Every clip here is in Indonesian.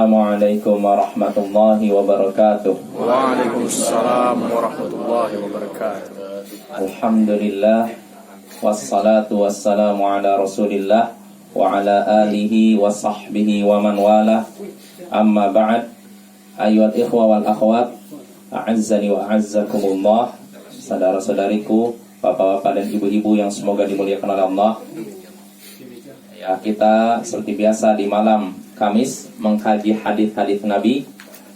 Assalamualaikum warahmatullahi wabarakatuh. Waalaikumsalam warahmatullahi wabarakatuh. Alhamdulillah, wassalatu wassalamu ala rasulillah wa ala alihi wa sahbihi wa man wala. Amma ba'd, ayyuhal ikhwa wal akhwat, a'azzani wa a'azzakumullah. Saudara-saudariku, bapak-bapak dan ibu-ibu yang semoga dimuliakan oleh Allah. Ya, kita seperti biasa di malam Kamis mengkaji hadis-hadis Nabi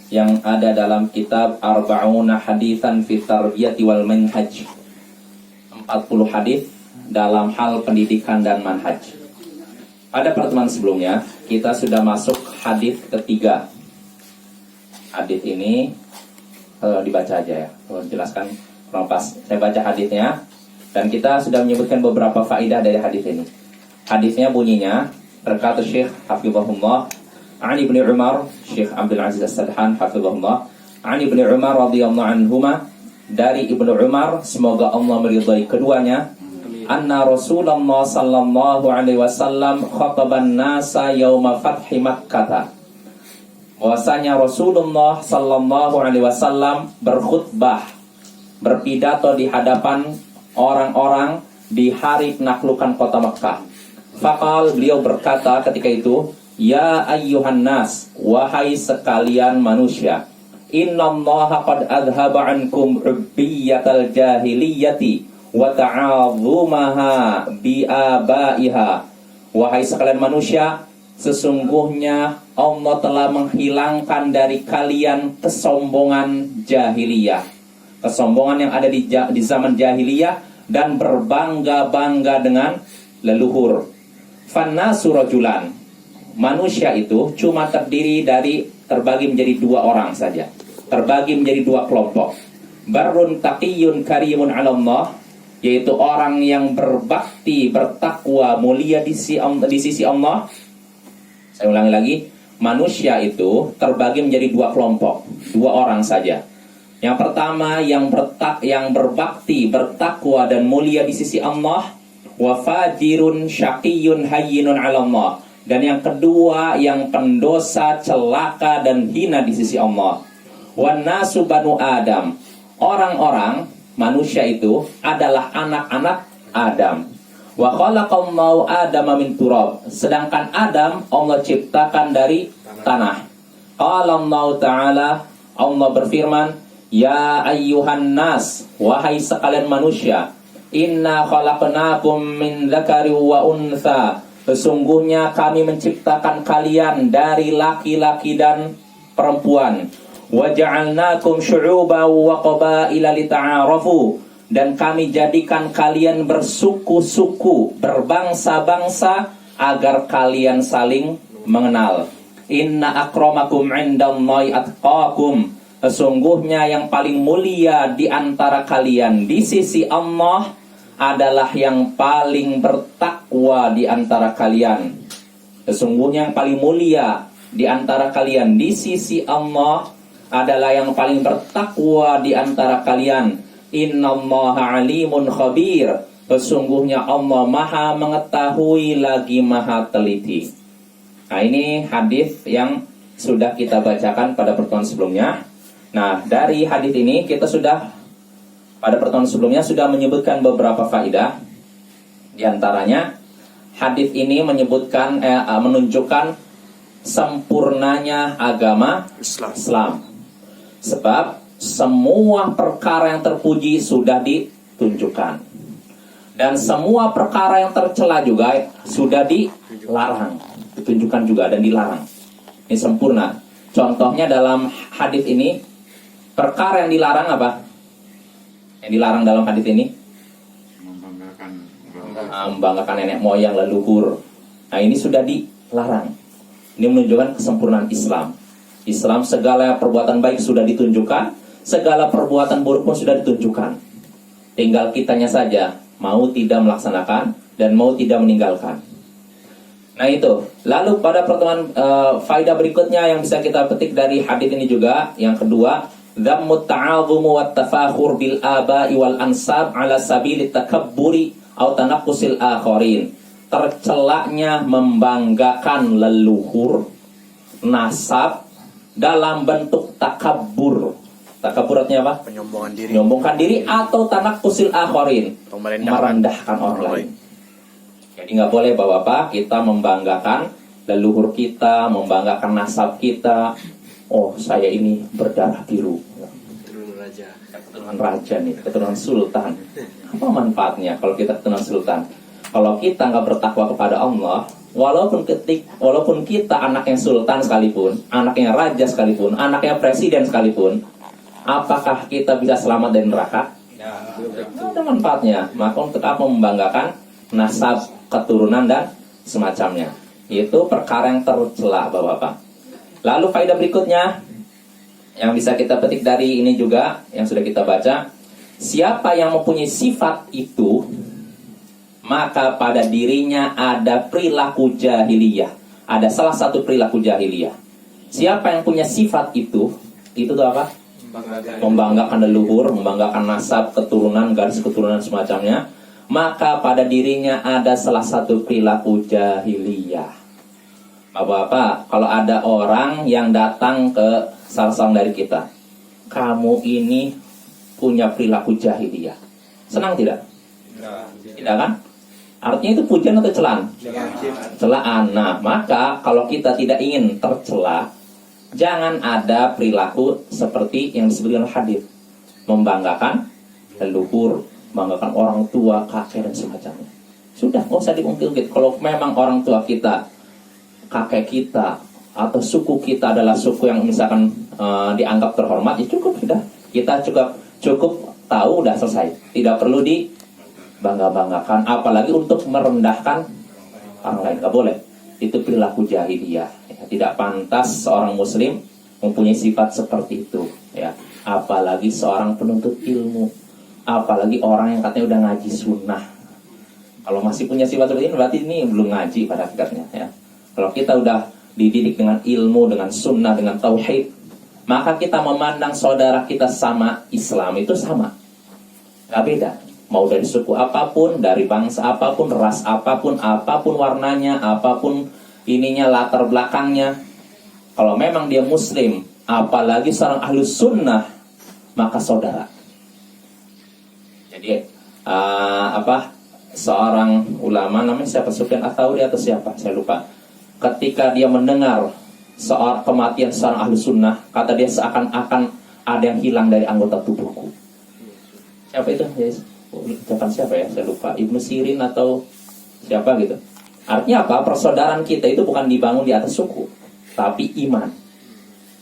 yang ada dalam kitab Arba'una Haditsan fi Tarbiyati wal Manhaj. 40 hadis dalam hal pendidikan dan manhaj. Pada pertemuan sebelumnya kita sudah masuk hadis ketiga. Hadis ini dibaca aja ya, jelaskan kurang pas. Saya baca hadisnya dan kita sudah menyebutkan beberapa faedah dari hadis ini. Hadisnya bunyinya, berkata Syekh Hafizahullah, Ani bin Umar, Syekh Abdul Aziz As-Sadhan Hafizahullah, Ani bin Umar radhiyallahu anhuma, dari Ibnu Umar, semoga Allah meridhai keduanya, anna Rasulullah sallallahu alaihi wasallam khataban nasa yauma fathi Makkah. Bahwasanya Rasulullah sallallahu alaihi wasallam berkhutbah, berpidato di hadapan orang-orang di hari penaklukan kota Makkah. Faqal, beliau berkata ketika itu, ya ayyuhan nas, wahai sekalian manusia, innallaha qad adhaba ankum ubbiyatal jahiliyati wa ta'adzumaha bi'abaiha. Wahai sekalian manusia, sesungguhnya Allah telah menghilangkan dari kalian kesombongan jahiliyah, kesombongan yang ada di zaman jahiliyah, dan berbangga-bangga dengan leluhur. Fannasu rajulan, manusia itu cuma terbagi menjadi dua orang saja, terbagi menjadi dua kelompok. Barrun taqiyun karimun 'ala Allah, yaitu orang yang berbakti, bertakwa, mulia di sisi Allah. Saya ulangi lagi, manusia itu terbagi menjadi dua kelompok, dua orang saja. Yang pertama yang berbakti, bertakwa dan mulia di sisi Allah. Wa fajirun syaqiyun hayyinun 'ala Allah. Dan yang kedua yang pendosa, celaka dan hina di sisi Allah. Wan nasu banu Adam, orang-orang manusia itu adalah anak-anak Adam. Wa khalaqallahu Adama min turab, sedangkan Adam Allah ciptakan dari tanah. Qala Allah Ta'ala, Allah berfirman, ya ayyuhan nas, wahai sekalian manusia, inna khalaqnakum min dzakari wa untha, sesungguhnya kami menciptakan kalian dari laki-laki dan perempuan. Wa ja'alnakum syu'uban wa qabaila lita'arafu, dan kami jadikan kalian bersuku-suku, berbangsa-bangsa agar kalian saling mengenal. Inna akramakum 'indallahi atqakum, sesungguhnya yang paling mulia di antara kalian di sisi Allah adalah yang paling bertakwa di antara kalian. Sesungguhnya yang paling mulia di antara kalian di sisi Allah adalah yang paling bertakwa di antara kalian. Innallaha alimun khabir, sesungguhnya Allah maha mengetahui lagi maha teliti. Nah, ini hadis yang sudah kita bacakan pada pertemuan sebelumnya. Nah, dari hadis ini kita sudah pada pertemuan sebelumnya sudah menyebutkan beberapa faedah. Di antaranya hadis ini menyebutkan menunjukkan sempurnanya agama Islam. Sebab semua perkara yang terpuji sudah ditunjukkan, dan semua perkara yang tercela juga sudah dilarang, ditunjukkan juga dan dilarang. Ini sempurna. Contohnya dalam hadis ini, perkara yang dilarang apa? Yang dilarang dalam hadis ini membanggakan nenek moyang, leluhur. Nah, ini sudah dilarang. Ini menunjukkan kesempurnaan Islam. Islam, segala perbuatan baik sudah ditunjukkan, segala perbuatan buruk pun sudah ditunjukkan. Tinggal kitanya saja mau tidak melaksanakan dan mau tidak meninggalkan. Nah, itu. Lalu pada pertemuan faedah berikutnya yang bisa kita petik dari hadis ini juga, yang kedua, dhammut ta'adzumu wat tafakhur bil aba'i wal ansab ala sabili takabburi atau tanaqqusil akharin. Tercelaknya membanggakan leluhur nasab dalam bentuk takabur. Takabur artinya apa? Penyombongan diri. Menyombongkan diri atau tanakusil akhirin, Atau merendahkan merendahkan orang lain. Jadi nggak boleh Bapak-bapak kita membanggakan leluhur kita, membanggakan nasab kita. Oh, saya ini berdarah biru, Keturunan raja. keturunan raja nih, keturunan sultan. Apa manfaatnya kalau kita keturunan sultan? Kalau kita nggak bertakwa kepada Allah, walaupun kita anaknya sultan sekalipun, anaknya raja sekalipun, anaknya presiden sekalipun, apakah kita bisa selamat dari neraka? Tidak ada manfaatnya. Maka untuk apa membanggakan nasab, keturunan dan semacamnya? Itu perkara yang tercela, Bapak-bapak. Lalu faedah berikutnya yang bisa kita petik dari ini juga yang sudah kita baca, siapa yang mempunyai sifat itu, maka pada dirinya ada perilaku jahiliyah. Ada salah satu perilaku jahiliyah. Siapa yang punya sifat itu tuh apa? Membanggakan leluhur, membanggakan nasab, keturunan, garis keturunan semacamnya, maka pada dirinya ada salah satu perilaku jahiliyah. Bapak-bapak, kalau ada orang yang datang ke salah seorang dari kita, kamu ini punya perilaku jahiliyah, senang tidak? Tidak kan? Artinya itu pujian atau celaan? Celaan. Nah, maka kalau kita tidak ingin tercela, jangan ada perilaku seperti yang disebutkan hadis, membanggakan leluhur, membanggakan orang tua, kakek dan semacamnya. Sudah, nggak usah diungkit-ungkit. Kalau memang orang tua kita, kakek kita atau suku kita adalah suku yang misalkan dianggap terhormat, ya cukup sudah. Kita cukup tahu, udah selesai. Tidak perlu dibangga-banggakan, apalagi untuk merendahkan orang lain. Gak boleh. Itu perilaku jahiliyah. Ya, tidak pantas seorang muslim mempunyai sifat seperti itu. Ya, apalagi seorang penuntut ilmu, apalagi orang yang katanya udah ngaji sunnah. Kalau masih punya sifat seperti ini, berarti ini belum ngaji pada hakikatnya. Ya. Kalau kita udah dididik dengan ilmu, dengan sunnah, dengan tauhid, maka kita memandang saudara kita sama Islam itu sama, gak beda. Mau dari suku apapun, dari bangsa apapun, ras apapun warnanya, apapun ininya, latar belakangnya. Kalau memang dia muslim, apalagi seorang ahlus sunnah, maka saudara. Jadi seorang ulama namanya siapa, Sufyan Ats-Tsauri atau siapa, saya lupa. Ketika dia mendengar kematian seorang ahli sunnah, kata dia seakan-akan ada yang hilang dari anggota tubuhku. Siapa itu? Ucapan siapa ya? Saya lupa. Ibnu Sirin atau siapa gitu. Artinya apa? Persaudaraan kita itu bukan dibangun di atas suku, tapi iman,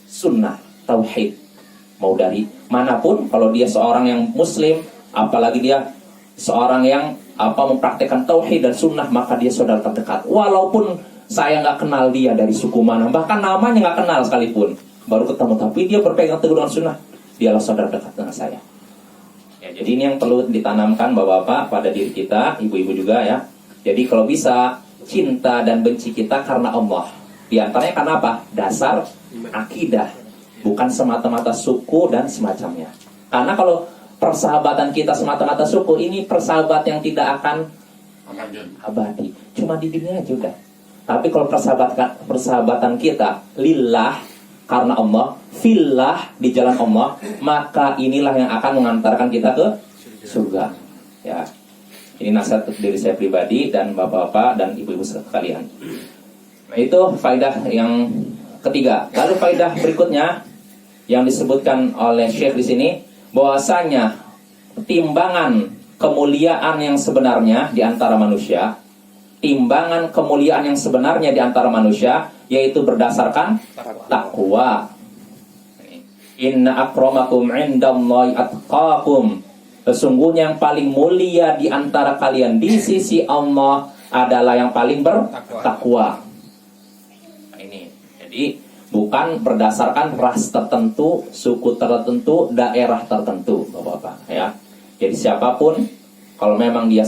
sunnah, tauhid. Mau dari manapun, kalau dia seorang yang muslim, apalagi dia seorang yang mempraktekkan tauhid dan sunnah, maka dia saudara terdekat. Walaupun saya nggak kenal dia dari suku mana, bahkan namanya nggak kenal sekalipun, baru ketemu, tapi dia berpegang teguh dengan sunnah, dialah saudara dekat dengan saya. Ya, jadi ini yang perlu ditanamkan Bapak-bapak pada diri kita, ibu-ibu juga ya. Jadi kalau bisa, cinta dan benci kita karena Allah. Di antaranya karena apa? Dasar akidah, bukan semata-mata suku dan semacamnya. Karena kalau persahabatan kita semata-mata suku, ini persahabatan yang tidak akan abadi, cuma di dunia aja udah. Tapi kalau persahabatan kita lillah, karena Allah, fillah, di jalan Allah, maka inilah yang akan mengantarkan kita ke surga. Ya, ini nasihat untuk diri saya pribadi dan bapak-bapak dan ibu-ibu sekalian. Nah, itu faedah yang ketiga. Lalu faedah berikutnya yang disebutkan oleh Syekh di sini, bahwasanya timbangan kemuliaan yang sebenarnya di antara manusia, timbangan kemuliaan yang sebenarnya di antara manusia, yaitu berdasarkan takwa. Inna akramakum indallahi atqakum. Sesungguhnya yang paling mulia di antara kalian di sisi Allah adalah yang paling bertakwa. Nah, ini. Jadi bukan berdasarkan ras tertentu, suku tertentu, daerah tertentu, Bapak-bapak ya. Jadi siapapun, kalau memang dia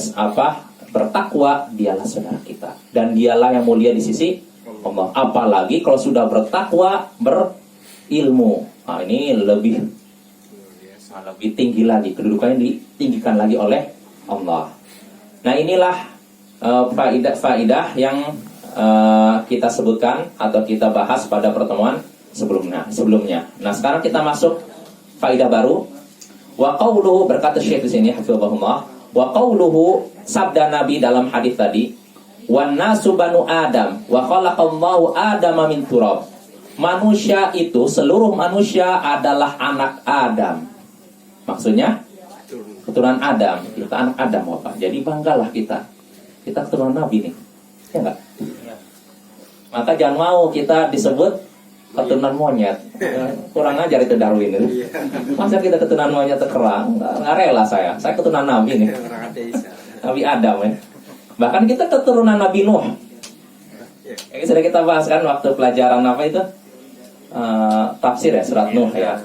bertakwa, dialah saudara kita, dan dialah yang mulia di sisi Allah. Apalagi kalau sudah bertakwa, berilmu, nah ini lebih tinggi lagi, kedudukannya ditinggikan lagi oleh Allah. Nah inilah faidah-faidah yang kita sebutkan atau kita bahas pada pertemuan sebelumnya. Nah, sekarang kita masuk faidah baru. Wa qauluhu, berkata Syekh di sini hafizahullah, wa qauluhu, sabda Nabi dalam hadis tadi, wan nasu banu Adam wa khalaqallahu Adama min turab. Manusia itu, seluruh manusia adalah anak Adam. Maksudnya keturunan Adam. Kita anak Adam, Bapak. Jadi banggalah kita. Kita keturunan Nabi nih. Ya enggak? Maka jangan mau kita disebut keturunan monyet. Kurang ajar itu Darwin itu. Masa kita keturunan monyet terkerang? Nggak rela saya. Saya keturunan Nabi nih. Nabi Adam ya. Bahkan kita keturunan Nabi Nuh. Ini sudah kita bahas kan waktu pelajaran apa itu? Tafsir ya, surat Nuh ya.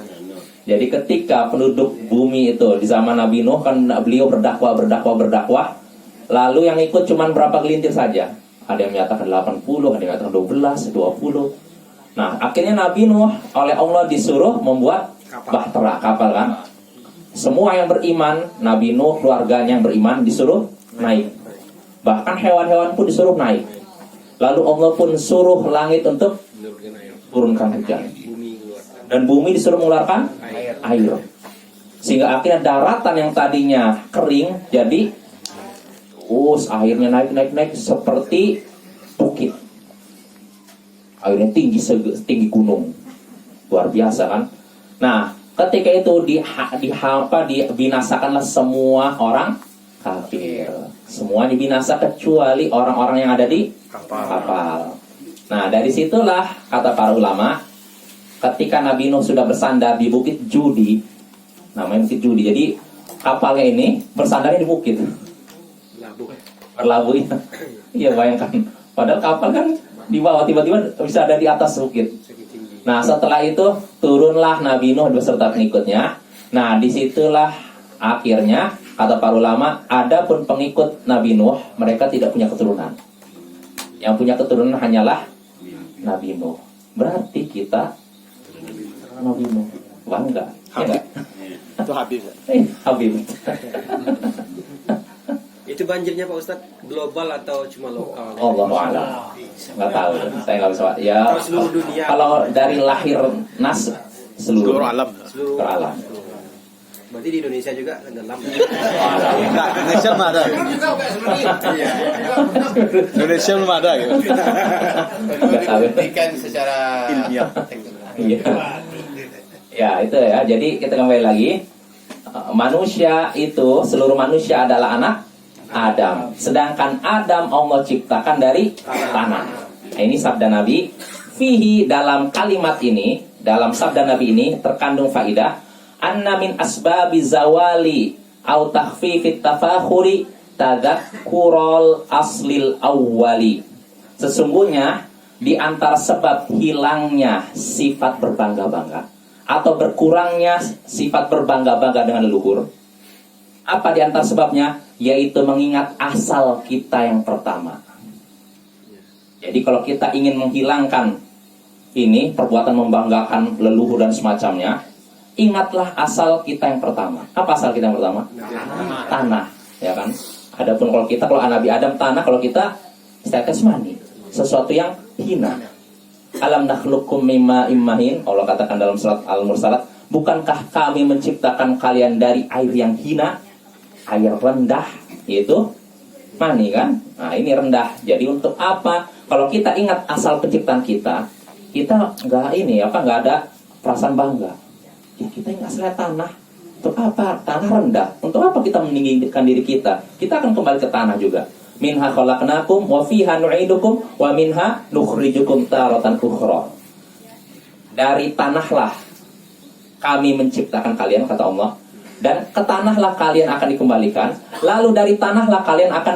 Jadi ketika penduduk bumi itu di zaman Nabi Nuh kan beliau berdakwah. Lalu yang ikut cuman berapa gelintir saja. Ada yang menyatakan 80, ada yang menyatakan 12, 20. Nah, akhirnya Nabi Nuh oleh Allah disuruh membuat bahtera, kapal kan. Semua yang beriman, Nabi Nuh, keluarganya yang beriman disuruh naik. Bahkan hewan-hewan pun disuruh naik. Lalu Allah pun suruh langit untuk turunkan hujan. Dan bumi disuruh mengeluarkan air. Sehingga akhirnya daratan yang tadinya kering jadi airnya naik seperti bukit. Airnya tinggi gunung. Luar biasa kan? Nah, ketika itu dibinasakanlah semua orang kafir. Semua dibinasa kecuali orang-orang yang ada di kapal. Nah, dari situlah kata para ulama, ketika Nabi Nuh sudah bersandar di Bukit Judi, namanya Bukit Judi. Jadi kapalnya ini bersandarnya di bukit. Berlabuh ya. Iya, bayangkan. Padahal kapal kan di bawah, tiba-tiba bisa ada di atas bukit. Nah, setelah itu turunlah Nabi Nuh beserta pengikutnya. Nah, disitulah akhirnya kata para ulama, ada pun pengikut Nabi Nuh, mereka tidak punya keturunan. Yang punya keturunan hanyalah Nabi Nuh. Berarti kita Nabi Nuh. Bangga. Ya, Itu Habib. Habib. Itu banjirnya Pak Ustadz global atau cuma lokal? Allah a'lam. Nggak tahu, saya nggak bisa. Ya, Atau seluruh dunia? kalau dari lahir nas seluruh alam. Seluruh alam. Berarti di Indonesia juga dalam. Enggak, Indonesia belum ada. Indonesia belum ada gitu. Nggak tahu. Dibuktikan secara Ilmiah. Iya. Ya, itu ya. Jadi kita kembali lagi. Manusia itu, seluruh manusia adalah anak Adam. Sedangkan Adam Allah ciptakan dari tanah. Nah, ini sabda Nabi. Fihi, dalam kalimat ini, dalam sabda Nabi ini terkandung faidah. Anna min asbabi zawali au takhfifit tafakhuri tadakkurul aslil awwali. Sesungguhnya di antara sebab hilangnya sifat berbangga-bangga atau berkurangnya sifat berbangga-bangga dengan leluhur, apa di antara sebabnya? Yaitu mengingat asal kita yang pertama. Jadi kalau kita ingin menghilangkan ini perbuatan membanggakan leluhur dan semacamnya, ingatlah asal kita yang pertama. Apa asal kita yang pertama? Tanah, ya kan? Adapun kalau Nabi Adam tanah, kalau kita status mani, sesuatu yang hina. Alam nakhluqukum mimma immahin, Allah katakan dalam surat Al-Mursalat, bukankah kami menciptakan kalian dari air yang hina, air rendah, yaitu mani kan? Nah, ini rendah. Jadi untuk apa? Kalau kita ingat asal penciptaan kita nggak ada perasaan bangga. Ya, kita ingat asal tanah. Untuk apa? Tanah rendah. Untuk apa kita meninggikan diri kita? Kita akan kembali ke tanah juga. Minha khalaqnakum wa fiha nu'idukum wa minha nukhrijukum taratan ukhra. Dari tanahlah kami menciptakan kalian, kata Allah, dan ke tanahlah kalian akan dikembalikan. Lalu dari tanahlah kalian akan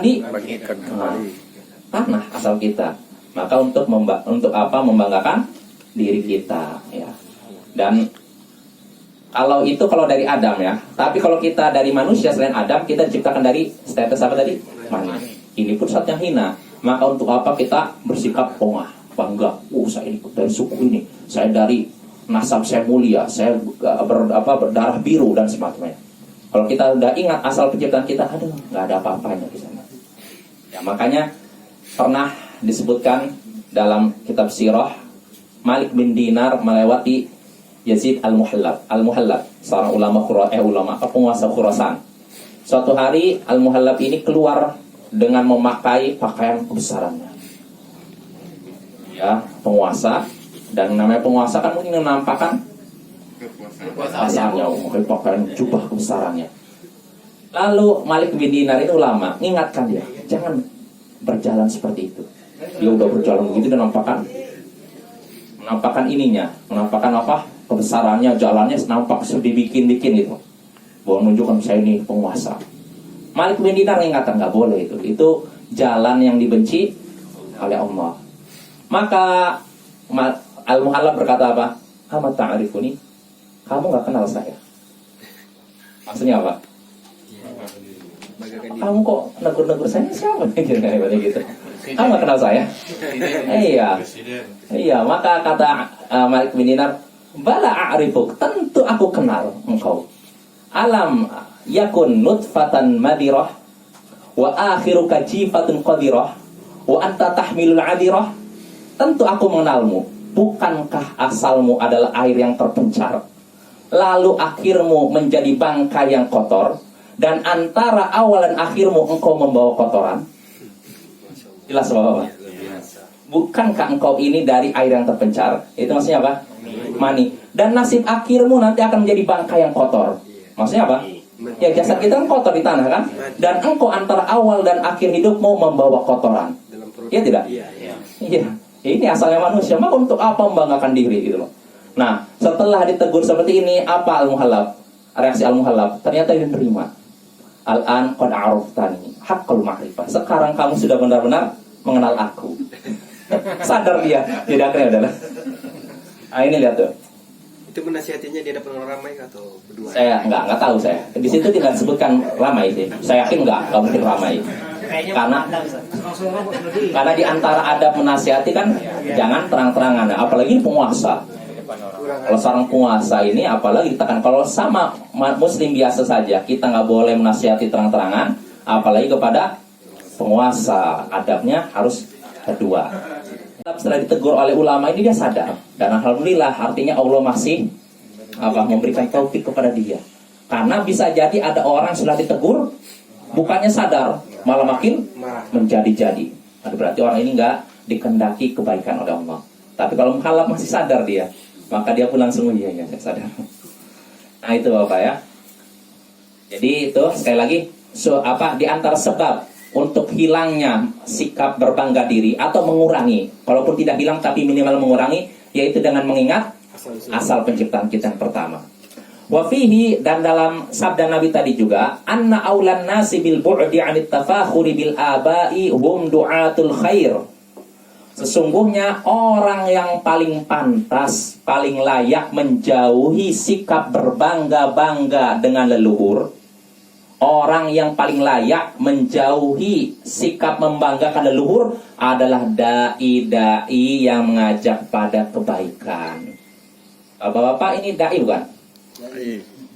tanah asal kita. Maka untuk apa? Membanggakan diri kita, ya. Dan kalau dari Adam ya. Tapi kalau kita dari manusia selain Adam, kita diciptakan dari status apa tadi? Mani. Ini pun saat yang hina. Maka untuk apa kita bersikap bangga? Saya ini dari suku ini, saya dari nasab saya mulia, saya berdarah biru dan semacamnya. Kalau kita udah ingat asal penciptaan kita, nggak ada apa-apanya di sana. Ya, makanya pernah disebutkan dalam kitab sirah, Malik bin Dinar melewati Yazid Al-Muhallab. Al-Muhallab, seorang penguasa Khurasan. Suatu hari Al-Muhallab ini keluar dengan memakai pakaian kebesarannya. Ya, penguasa, dan namanya penguasa kan mungkin menampakkan kekuasaannya, memakai pakaian jubah kebesarannya. Lalu Malik bin Dinar itu ulama, ingatkan dia, jangan berjalan seperti itu. Dia udah berjalan begitu dan menampakkan ininya, menampakkan apa? Kebesarannya, jalannya nampak dibikin-bikin gitu. Bahwa menunjukkan saya ini penguasa. Malik bin Dinar ingatkan nggak boleh itu. Itu jalan yang dibenci oleh Allah. Maka Al-Muhallab berkata apa? Ama ta'rifuni? Kamu nggak kenal saya. Maksudnya apa? Kamu kok negur-negur saya siapa? Gitu. Kamu nggak kenal saya? Iya. Maka kata Malik bin Dinar, bala a'rifuk, tentu aku kenal engkau. Alam yakun nutfatan madirah wa akhiruka jifatun qadirah wa anta tahmilul adirah. Tentu aku mengenalmu. Bukankah asalmu adalah air yang terpencar, lalu akhirmu menjadi bangkai yang kotor, dan antara awal dan akhirmu engkau membawa kotoran? Jelas Bapak? Bukankah engkau ini dari air yang terpencar? Itu maksudnya apa? Mani. Dan nasib akhirmu nanti akan menjadi bangkai yang kotor. Maksudnya apa? Ya, jasad kita kan kotor di tanah kan? Dan engkau antara awal dan akhir hidupmu membawa kotoran. Iya tidak? Iya. Ini asalnya manusia. Maka untuk apa membanggakan diri gitu loh. Nah, setelah ditegur seperti ini, apa Al-Muhallab? Reaksi Al-Muhallab, ternyata dia menerima. Al-an qad a'raftani haqqul ma'rifah. Sekarang kamu sudah benar-benar mengenal aku. Sadar dia, tidak kira adalah. Nah, ini lihat tuh. Itu menasihatinya di depan orang ramai atau berdua? Saya nggak tahu saya. Di situ tidak disebutkan ramai sih. Saya yakin nggak mungkin ramai. Karena di antara adab menasihati kan jangan terang-terangan, apalagi penguasa. Kalau seorang penguasa ini apalagi ditekan. Kalau sama muslim biasa saja kita nggak boleh menasihati terang-terangan, apalagi kepada penguasa. Adabnya harus kedua. Setelah ditegur oleh ulama ini dia sadar, dan alhamdulillah artinya Allah masih memberikan taufik kepada dia. Karena bisa jadi ada orang setelah ditegur bukannya sadar, malah makin menjadi-jadi. Berarti orang ini nggak dikehendaki kebaikan oleh Allah. Tapi kalau Muhallab masih sadar dia, maka dia pun langsung iya saya sadar. Nah itu Bapak ya. Jadi itu sekali lagi di antara sebab untuk hilangnya sikap berbangga diri atau mengurangi, walaupun tidak hilang tapi minimal mengurangi, yaitu dengan mengingat asal penciptaan kita yang pertama. Wafihi, dan dalam sabda Nabi tadi juga, anna aulan nasi bil bu'di 'anit tafakhuri bil aba'i hum du'atul khair. Sesungguhnya orang yang paling pantas, paling layak menjauhi sikap berbangga-bangga dengan leluhur, orang yang paling layak menjauhi sikap membanggakan leluhur adalah dai-dai yang mengajak pada kebaikan. Bapak-bapak ini dai bukan?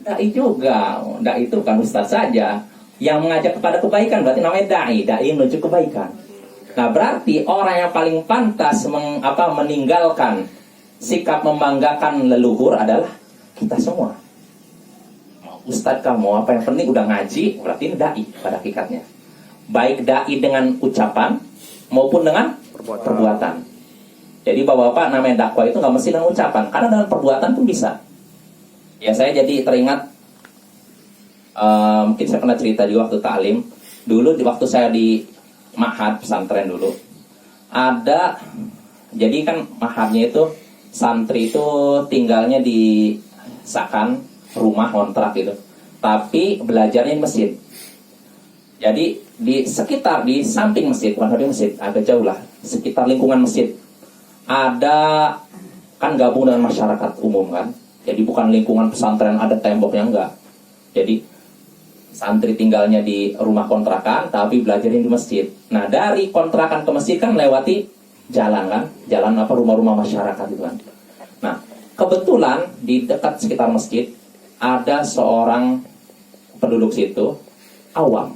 Dai juga. Dai itu bukan ustaz saja. Yang mengajak kepada kebaikan berarti namanya dai. Dai menuju kebaikan. Nah berarti orang yang paling pantas meninggalkan sikap membanggakan leluhur adalah kita semua. Ustadz kamu apa yang penting udah ngaji, berarti ini dai pada hakikatnya. Baik dai dengan ucapan maupun dengan perbuatan. Jadi bapak-bapak namanya dakwah itu nggak mesti dengan ucapan, karena dengan perbuatan pun bisa. Ya saya jadi teringat, mungkin saya pernah cerita di waktu ta'lim. Dulu waktu saya di Ma'had pesantren dulu, ada, jadi kan Ma'hadnya itu santri itu tinggalnya di Sakan, rumah kontrak gitu, tapi belajarnya di masjid. Jadi di samping masjid, bukan di masjid, agak jauh lah, sekitar lingkungan masjid ada kan gabung dengan masyarakat umum kan. Jadi bukan lingkungan pesantren ada temboknya, enggak. Jadi santri tinggalnya di rumah kontrakan tapi belajarnya di masjid. Nah dari kontrakan ke masjid kan melewati jalan kan, jalan rumah-rumah masyarakat itu kan. Nah kebetulan di dekat sekitar masjid ada seorang penduduk situ awam,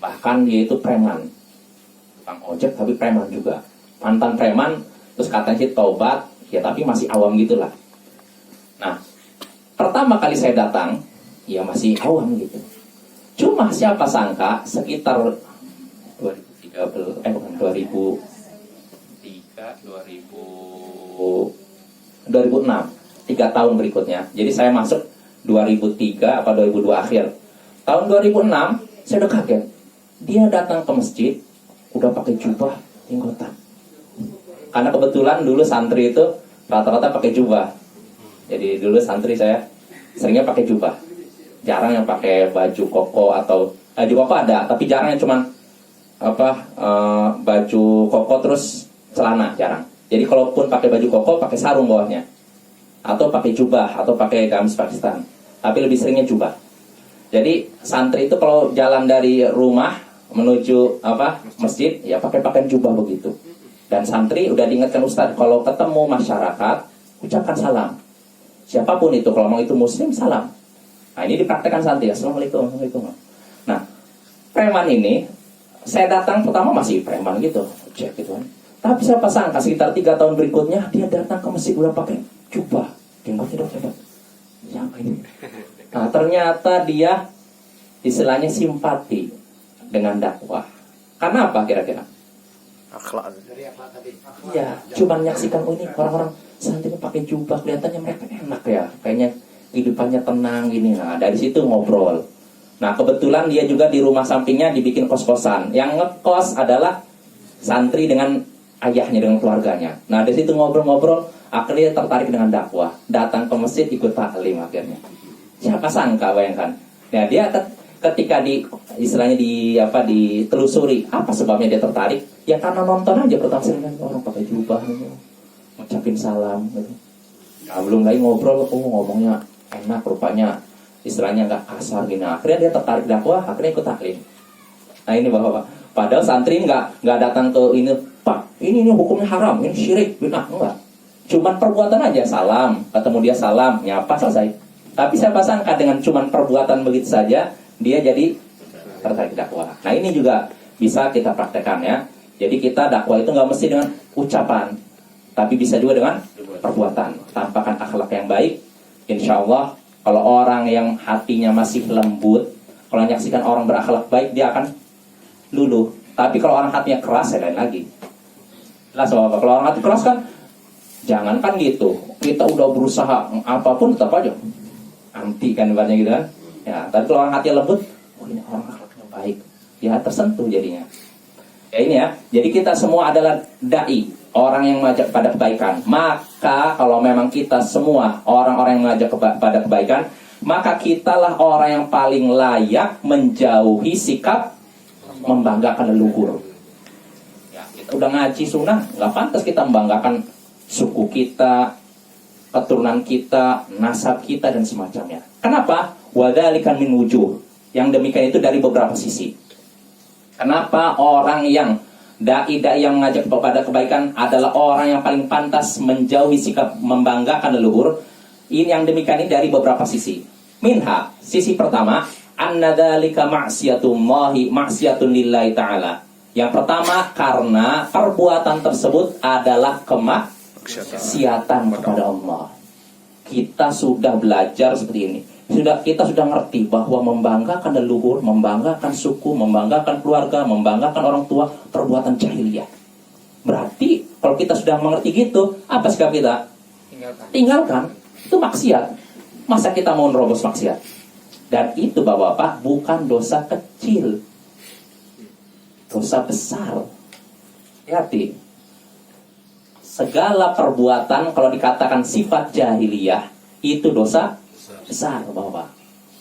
bahkan dia itu preman, tukang ojek tapi preman juga, mantan preman, terus katanya sih taubat, ya tapi masih awam gitulah. Nah, pertama kali saya datang, ya masih awam gitu. Cuma siapa sangka sekitar 2003, 2006, 3 tahun berikutnya. Jadi saya masuk 2003 apa 2002 akhir. Tahun 2006 saya udah kaget. Dia datang ke masjid udah pakai jubah jenggotan. Karena kebetulan dulu santri itu rata-rata pakai jubah. Jadi dulu santri saya seringnya pakai jubah. Jarang yang pakai baju koko atau baju koko ada, tapi jarang yang cuman baju koko terus celana, jarang. Jadi kalaupun pakai baju koko pakai sarung bawahnya. Atau pakai jubah atau pakai gamis Pakistan. Tapi lebih seringnya jubah. Jadi santri itu kalau jalan dari rumah menuju masjid ya pakai pakaian jubah begitu. Dan santri udah diingatkan Ustadz, kalau ketemu masyarakat ucapkan salam. Siapapun itu, kalau mau itu muslim salam. Nah ini dipraktekkan santri, assalamualaikum, assalamualaikum. Nah preman ini saya datang pertama masih preman gitu, cek gitu kan. Tapi siapa sangka sekitar 3 tahun berikutnya dia datang ke masjid udah pakai jubah. Jenggotnya udah hebat. Siapa ini? Nah ternyata dia istilahnya simpati dengan dakwah. Karena apa kira-kira? Akhlak. Ya, cuma menyaksikan ini orang-orang santri pakai jubah, kelihatannya mereka enak ya, kayaknya kehidupannya tenang gini. Nah dari situ ngobrol. Nah kebetulan dia juga di rumah sampingnya dibikin kos-kosan. Yang ngekos adalah santri dengan ayahnya, dengan keluarganya. Nah dari situ ngobrol-ngobrol, akhirnya tertarik dengan dakwah. Datang ke masjid ikut taklim akhirnya. Siapa sangka, bayangkan. Nah dia ketika istilahnya ditelusuri apa sebabnya dia tertarik, ya karena nonton aja pertama sekali orang pakai jubah ngucapin salam gitu. Nah, belum lagi ngobrol, ngomongnya enak, rupanya istilahnya nggak kasar gini. Akhirnya dia tertarik dakwah, akhirnya ikut taklim. Nah ini bapak, padahal santri nggak datang ke ini, Pak ini hukumnya haram, ini syirik, bid'ah, enggak. Cuman perbuatan aja, salam, ketemu dia salam, nyapa, selesai. Tapi siapa sangka dengan cuman perbuatan begitu saja dia jadi tertarik dakwah. Nah ini juga bisa kita praktekkan ya. Jadi kita dakwah itu nggak mesti dengan ucapan, tapi bisa juga dengan perbuatan. Tampakkan akhlak yang baik. Insya Allah kalau orang yang hatinya masih lembut, kalau menyaksikan orang berakhlak baik dia akan luluh. Tapi kalau orang hatinya keras, ya lain lagi. Jelas apa? Kalau orang hati keras kan, jangankan gitu, kita udah berusaha apapun tetap aja anti kan ibaratnya gitu kan. Ya, tapi kalau orang hati lembut, ini orang akhlaknya baik, ya tersentuh jadinya. Ya ini ya, jadi kita semua adalah dai, orang yang mengajak pada kebaikan. Maka kalau memang kita semua orang-orang yang mengajak pada kebaikan, maka kitalah orang yang paling layak menjauhi sikap membanggakan leluhur. Ya, kita udah ngaji sunnah, nggak pantas kita membanggakan suku kita, keturunan kita, nasab kita dan semacamnya. Kenapa? Wadzalikan min wujuh. Yang demikian itu dari beberapa sisi. Kenapa orang yang dai yang mengajak kepada kebaikan adalah orang yang paling pantas menjauhi sikap membanggakan leluhur? Ini yang demikian ini dari beberapa sisi. Minha, sisi pertama, anna dzalika ma'siyatullahi ma'siyatun lillahi ta'ala. Yang pertama karena perbuatan tersebut adalah kemaksiatan kepada Allah. Kita sudah belajar seperti ini. Kita sudah ngerti bahwa membanggakan leluhur, membanggakan suku, membanggakan keluarga, membanggakan orang tua, perbuatan jahiliyah. Berarti kalau kita sudah mengerti gitu, apa sikap kita? Tinggalkan. Itu maksiat. Masa kita mau nerobos maksiat? Dan itu bapak-bapak bukan dosa kecil, dosa besar. Hati. Segala perbuatan kalau dikatakan sifat jahiliyah itu dosa besar, bapak.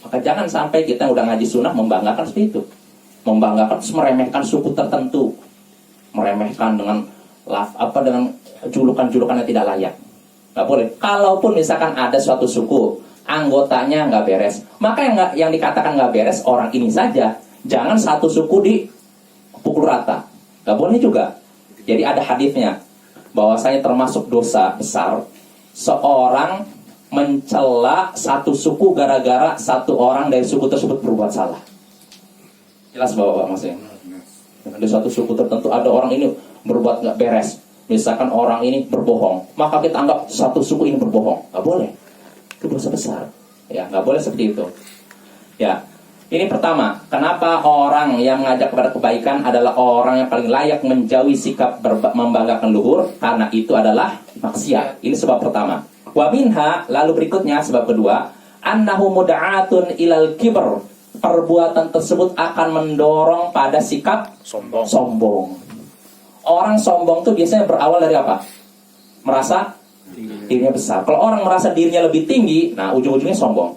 Maka jangan sampai kita udah ngaji sunnah membanggakan seperti itu, membanggakan terus meremehkan suku tertentu, meremehkan dengan dengan julukan-julukan yang tidak layak. Nggak boleh. Kalaupun misalkan ada suatu suku anggotanya nggak beres, maka yang dikatakan nggak beres orang ini saja. Jangan satu suku dipukul rata. Nggak boleh juga. Jadi ada hadisnya bahwasanya termasuk dosa besar seorang mencela satu suku gara-gara satu orang dari suku tersebut berbuat salah. Jelas bapak maksudnya? Ada suatu suku tertentu, ada orang ini berbuat nggak beres, Misalkan orang ini berbohong, maka kita anggap satu suku ini berbohong. Nggak boleh. Itu dosa besar. Ya, nggak boleh seperti itu. Ya, ini pertama. Kenapa orang yang mengajak kepada kebaikan adalah orang yang paling layak menjauhi sikap membanggakan luhur? Karena itu adalah maksiat. Ini sebab pertama. Wa minha, lalu berikutnya sebab kedua, annahu mud'atun ilal kibr. Perbuatan tersebut akan mendorong pada sikap sombong. Orang sombong tuh biasanya berawal dari apa? Merasa dirinya besar. Kalau orang merasa dirinya lebih tinggi, nah ujung-ujungnya sombong.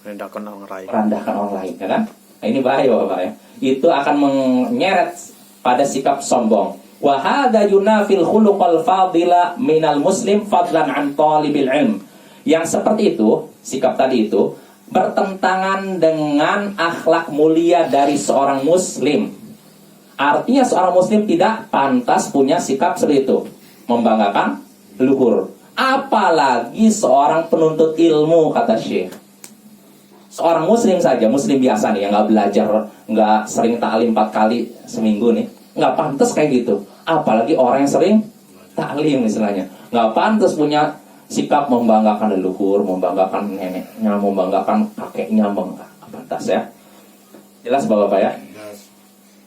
Merendahkan orang lain. Merendahkan orang lain, ya kan? Nah, ini bahaya Bapak ya. Itu akan menyeret pada sikap sombong. Wa hadza yunafil khuluqal fadila minal muslim fadlan an talibil ilm. Yang seperti itu, sikap tadi itu bertentangan dengan akhlak mulia dari seorang muslim. Artinya seorang muslim tidak pantas punya sikap seperti itu, membanggakan luhur. Apalagi seorang penuntut ilmu, kata Syekh. Seorang muslim saja, muslim biasa nih, yang nggak belajar, nggak sering ta'lim 4 kali seminggu nih, nggak pantas kayak gitu. Apalagi orang yang sering ta'lim misalnya, nggak pantas punya sikap membanggakan leluhur, membanggakan neneknya, membanggakan kakeknya, nggak pantas ya. Jelas Bapak ya?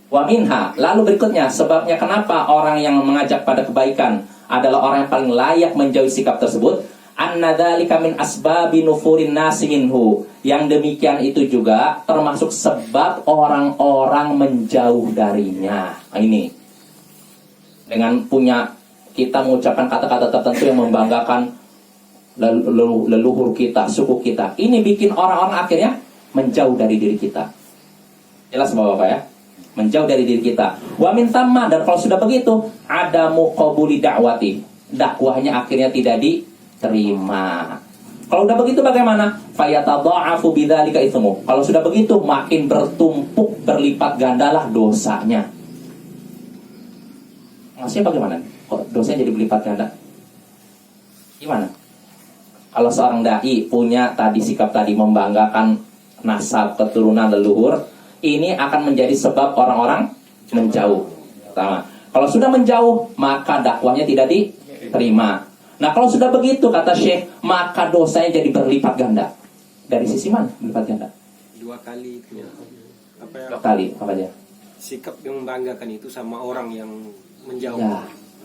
Wa minha, lalu berikutnya sebabnya kenapa orang yang mengajak pada kebaikan adalah orang yang paling layak menjauhi sikap tersebut. Annadzalika min asbabi nufurin nasi minhu. Yang demikian itu juga termasuk sebab orang-orang menjauh darinya. Nah, ini dengan punya kita mengucapkan kata-kata tertentu yang membanggakan leluhur kita, suku kita, ini bikin orang-orang akhirnya menjauh dari diri kita. Jelas Bapak ya? Menjauh dari diri kita. Wa min tamma, dan kalau sudah begitu, ada muqabuli da'wati, dakwahnya akhirnya tidak diterima. Kalau sudah begitu bagaimana? Fayatadha'afu bidzalika itsmu. Kalau sudah begitu makin bertumpuk, berlipat gandalah dosanya. Maksudnya bagaimana? Kok dosanya jadi berlipat ganda? Gimana? Kalau seorang dai punya tadi sikap tadi membanggakan nasab, keturunan, leluhur, ini akan menjadi sebab orang-orang menjauh. Pertama, kalau sudah menjauh, maka dakwahnya tidak diterima. Nah, kalau sudah begitu, kata Syekh, maka dosanya jadi berlipat ganda. Dari sisi mana berlipat ganda? 2 kali itu. Apa ya? 2 kali, apa aja? Sikap yang membanggakan itu sama orang yang menjauh. Ya,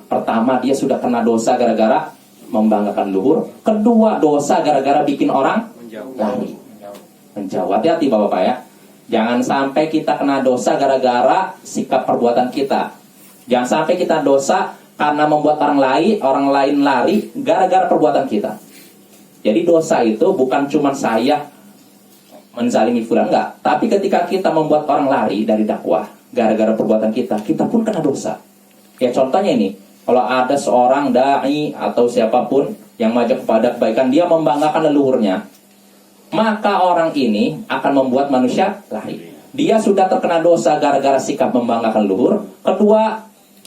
pertama dia sudah kena dosa gara-gara membanggakan luhur. Kedua, dosa gara-gara bikin orang lari, menjauh. Hati-hati Bapak ya. Jangan sampai kita kena dosa gara-gara sikap perbuatan kita. Jangan sampai kita dosa karena membuat orang lain lari gara-gara perbuatan kita. Jadi dosa itu bukan cuma saya menzalimi fulan, enggak. Tapi ketika kita membuat orang lari dari dakwah gara-gara perbuatan kita, kita pun kena dosa. Ya contohnya ini, kalau ada seorang dai atau siapapun yang mengajak kepada kebaikan, dia membanggakan leluhurnya, maka orang ini akan membuat manusia lari. Dia sudah terkena dosa gara-gara sikap membanggakan leluhur. Kedua,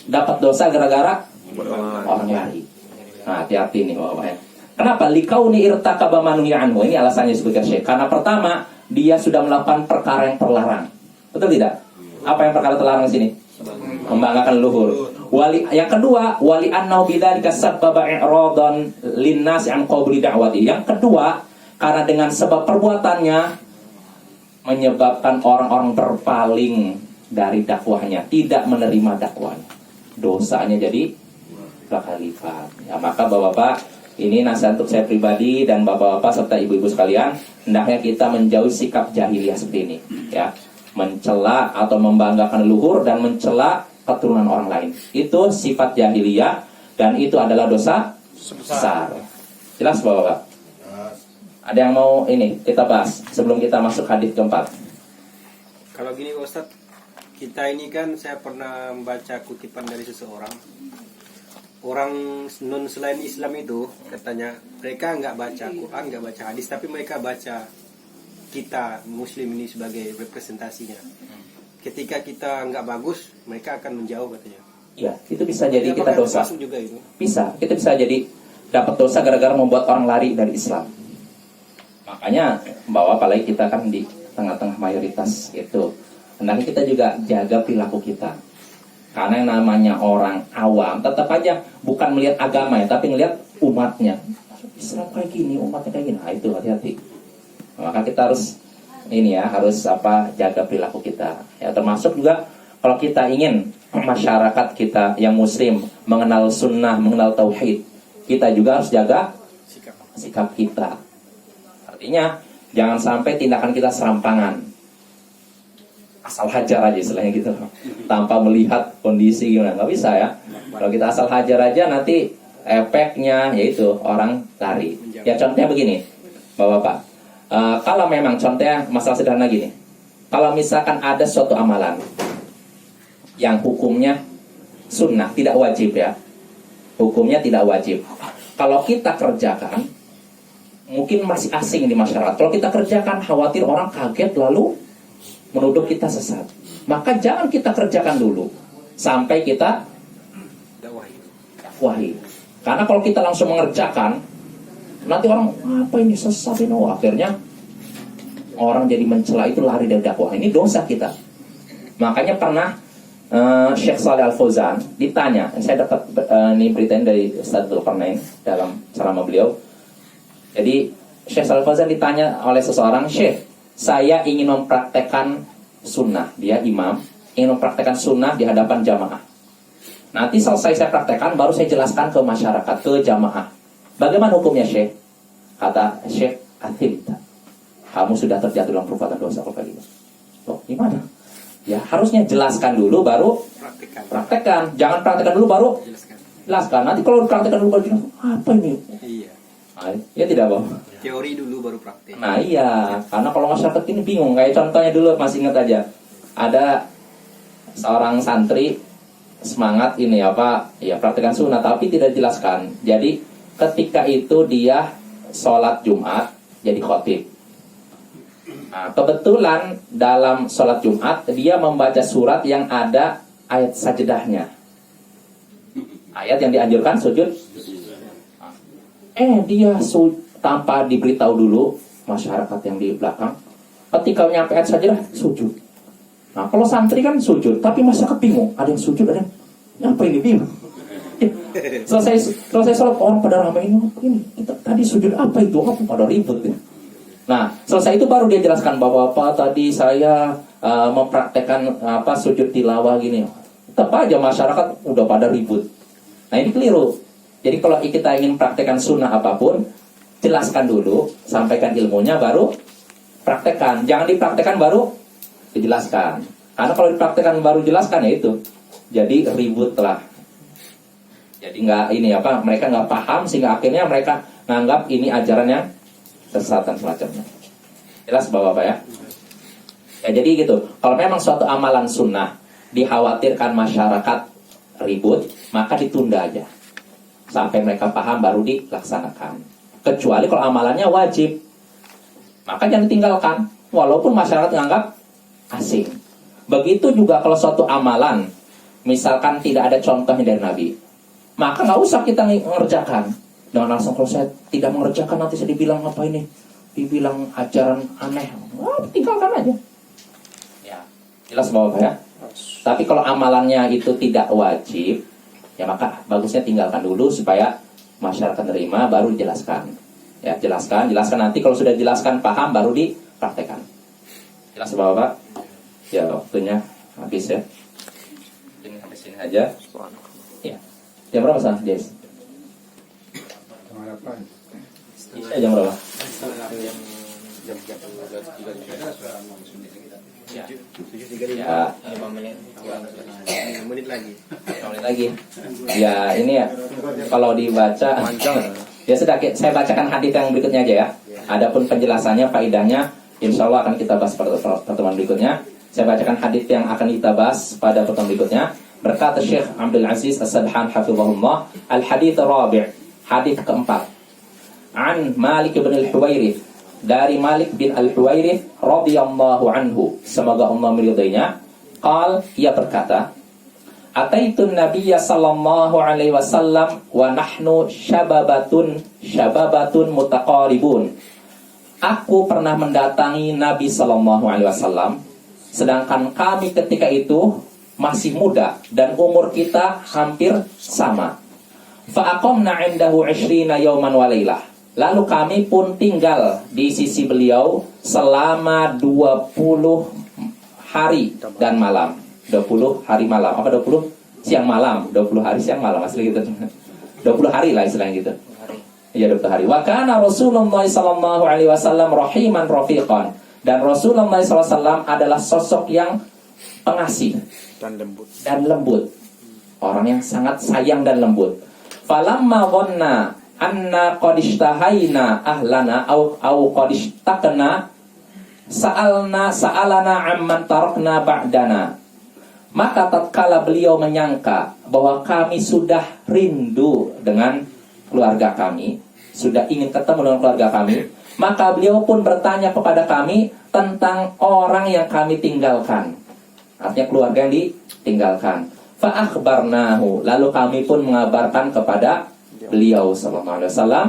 dapat dosa gara-gara orang lari. Nah, hati-hati nih Bapak ya. Kenapa? Likauni irtakaba manuhi anhu. Ini alasannya disebutkan Syekh. Karena pertama, dia sudah melakukan perkara yang terlarang. Betul tidak? Apa yang perkara terlarang di sini? Membanggakan leluhur. Yang kedua, wali annahu bidzalika sabbaba i'radan linnas an qabuli da'wati. Yang kedua, karena dengan sebab perbuatannya menyebabkan orang-orang berpaling dari dakwahnya, tidak menerima dakwahnya. Dosanya jadi bakal lipat. Ya, maka Bapak-bapak, ini nasihat untuk saya pribadi dan bapak-bapak serta ibu-ibu sekalian, hendaknya kita menjauhi sikap jahiliyah seperti ini, ya. Mencela atau membanggakan leluhur dan mencela keturunan orang lain. Itu sifat jahiliyah dan itu adalah dosa besar. Jelas Bapak-bapak? Ada yang mau ini kita bahas sebelum kita masuk hadis keempat? Kalau gini Pak Ustadz, kita ini kan saya pernah membaca kutipan dari seseorang. Orang non selain Islam itu katanya mereka nggak baca Quran, nggak baca hadis, tapi mereka baca kita Muslim ini sebagai representasinya. Ketika kita nggak bagus, mereka akan menjauh katanya. Iya, itu bisa jadi kita dosa. Juga itu? Bisa, kita bisa jadi dapat dosa gara-gara membuat orang lari dari Islam. Makanya bahwa apalagi kita kan di tengah-tengah mayoritas itu, hendaknya kita juga jaga perilaku kita. Karena yang namanya orang awam tetap aja bukan melihat agama ya, tapi melihat umatnya. Islam kayak gini, umatnya kayak gini. Nah, itu hati-hati. Maka kita harus harus jaga perilaku kita. Ya, termasuk juga kalau kita ingin masyarakat kita yang muslim mengenal sunnah, mengenal tauhid, kita juga harus jaga sikap kita. Artinya jangan sampai tindakan kita serampangan, asal hajar aja istilahnya gitu, tanpa melihat kondisi gimana. Nggak bisa ya. Kalau kita asal hajar aja, nanti efeknya yaitu orang lari. Ya contohnya begini, Bapak-bapak. Kalau memang contohnya masalah sederhana gini, kalau misalkan ada suatu amalan yang hukumnya sunnah, tidak wajib ya, hukumnya tidak wajib. Kalau kita kerjakan, mungkin masih asing di masyarakat. Kalau kita kerjakan, khawatir orang kaget lalu menuduh kita sesat. Maka jangan kita kerjakan dulu sampai kita dakwahi. Karena kalau kita langsung mengerjakan, nanti orang apa ini sesat ini, akhirnya orang jadi mencela, itu lari dari dakwah. Ini dosa kita. Makanya pernah Syekh Shalih Al Fauzan ditanya, saya dapat ini beritain dari Ustaz Dzulkarnain dalam ceramah beliau. Jadi Syekh Shalih Al Fauzan ditanya oleh seseorang, Syekh, saya ingin mempraktekkan sunnah, dia imam, ingin mempraktekkan sunnah di hadapan jamaah. Nanti selesai saya praktekkan, baru saya jelaskan ke masyarakat, ke jamaah. Bagaimana hukumnya Syekh? Kata Syekh, athimta, kamu sudah terjatuh dalam perbuatan dosa kalau kayak gitu. Loh, gimana? Ya harusnya jelaskan dulu baru praktekkan. Jangan praktekkan dulu baru jelaskan. Nanti kalau praktekkan dulu baru jelaskan, apa ini? Iya. Nah, ya tidak, Bang. Teori dulu baru praktek. Nah iya, karena kalau masyarakat ini bingung. Kayak contohnya dulu, masih ingat aja, ada seorang santri semangat praktekkan sunnah, tapi tidak jelaskan. Jadi ketika itu dia sholat Jumat jadi khotib. Nah, kebetulan dalam sholat Jumat dia membaca surat yang ada ayat sajdahnya, ayat yang dianjurkan sujud. Dia tanpa diberitahu dulu masyarakat yang di belakang, ketika nyampe ayat sajdah sujud. Nah kalau santri kan sujud, tapi masyarakat bingung, ada yang sujud, ada yang apa ini, bingung. Selesai sholat, orang pada ramai ini kita tadi sujud apa itu, apa pada ribut ya. Nah selesai itu baru dia jelaskan bahwa tadi saya mempraktekkan sujud tilawah gini. Tetap aja masyarakat udah pada ribut. Nah ini keliru. Jadi kalau kita ingin praktekkan sunnah apapun, jelaskan dulu, sampaikan ilmunya, baru praktekkan. Jangan dipraktekkan baru dijelaskan. Karena kalau dipraktekkan baru jelaskan, ya itu jadi ribut lah. Jadi mereka nggak paham, sehingga akhirnya mereka nganggap ini ajarannya sesat dan semacamnya. Jelas Bapak-bapak ya? Ya jadi gitu. Kalau memang suatu amalan sunnah dikhawatirkan masyarakat ribut, maka ditunda aja sampai mereka paham baru dilaksanakan. Kecuali kalau amalannya wajib, maka jangan ditinggalkan walaupun masyarakat menganggap asing. Begitu juga kalau suatu amalan misalkan tidak ada contohnya dari Nabi, maka nggak usah kita mengerjakan. Dengan alasan kalau saya tidak mengerjakan nanti saya dibilang apa ini, dibilang ajaran aneh. Tinggalkan aja. Ya, jelas Bapak ya. Tapi kalau amalannya itu tidak wajib, ya maka bagusnya tinggalkan dulu supaya masyarakat terima, baru dijelaskan. Ya, jelaskan nanti kalau sudah jelaskan paham baru dipraktekkan. Jelas Bapak? Ya, waktunya habis ya. Ini sampai sini aja. Ya. Jam berapa sah, Jess? Jam berapa? Ya, 5 menit lagi. Ya, ini ya kalau dibaca ya sudah, saya bacakan hadis yang berikutnya aja ya. Adapun penjelasannya, faidahnya insya Allah akan kita bahas pada pertemuan berikutnya. Saya bacakan hadis yang akan kita bahas pada pertemuan berikutnya. Berkata Syekh Abdul Aziz As-Sabhan hafizahullah, al-hadits rabi', hadis keempat. An Malik bin Al-Huwairith, dari Malik bin Al-Huwairith radhiyallahu anhu, semoga Allah meridainya. Qal, ia berkata, ataitun nabiyya sallallahu alaihi wasallam wa nahnu syababatun mutaqaribun. Aku pernah mendatangi Nabi sallallahu alaihi wasallam, sedangkan kami ketika itu masih muda dan umur kita hampir sama. Fa'aqamna 'indahu 20 yawman wa lailah. Lalu kami pun tinggal di sisi beliau selama 20 hari dan malam. 20 hari malam. Apa 20? Siang malam. 20 hari siang malam asli gitu. 20 hari lah istilahnya gitu. Iya 20 hari. Wa kana Rasulullah sallallahu alaihi wasallam rahiman rafiqan. Dan Rasulullah sallallahu alaihi wasallam adalah sosok yang pengasih dan lembut. Orang yang sangat sayang dan lembut. Falamma dhanna anna qad ishtahaina ahlana au qad ishtaqna sa'alana amman tarakna ba'dana. Maka tatkala beliau menyangka bahwa kami sudah rindu dengan keluarga kami, sudah ingin ketemu dengan keluarga kami, maka beliau pun bertanya kepada kami tentang orang yang kami tinggalkan. Artinya keluarga yang ditinggalkan. Fa akhbarnahu, lalu kami pun mengabarkan kepada beliau sallallahu alaihi wasallam.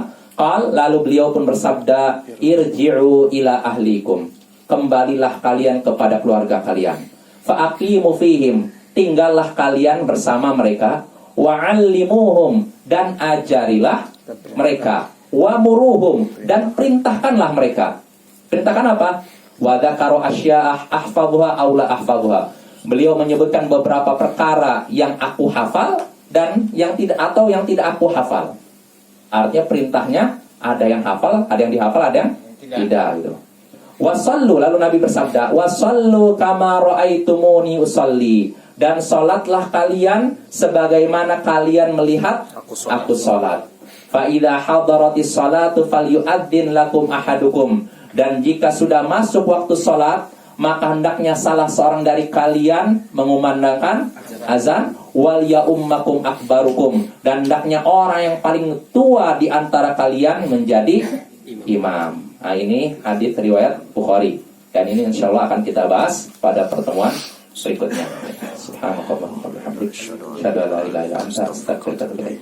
Lalu beliau pun bersabda, irji'u ila ahlikum, kembalilah kalian kepada keluarga kalian. Fa aqimu fihim, tinggallah kalian bersama mereka. Wa 'allimuhum, dan ajarilah mereka. Wa muruhum, dan perintahkanlah mereka. Perintahkan apa? Wa dzakaru asya'ah ahfazuha aw la ahfazuha. Beliau menyebutkan beberapa perkara yang aku hafal dan yang tidak, atau yang tidak aku hafal. Artinya perintahnya ada yang hafal, ada yang dihafal, ada yang tidak gitu. Wasallu, lalu Nabi bersabda, wasallu kama ra'aitumuni usalli, dan salatlah kalian sebagaimana kalian melihat aku salat. Fa idza hadaratis salatu falyu'adzin lakum ahadukum, dan jika sudah masuk waktu salat, maka hendaknya salah seorang dari kalian mengumandangkan azan, wal ya'ummakum akbarukum, dan hendaknya orang yang paling tua di antara kalian menjadi imam. Nah, ini hadits riwayat Bukhari, dan ini insyaallah akan kita bahas pada pertemuan berikutnya. Subhanallah wa bihamdihi, asyhadu an la ilaha illa anta, astaghfiruka wa atubu ilaik.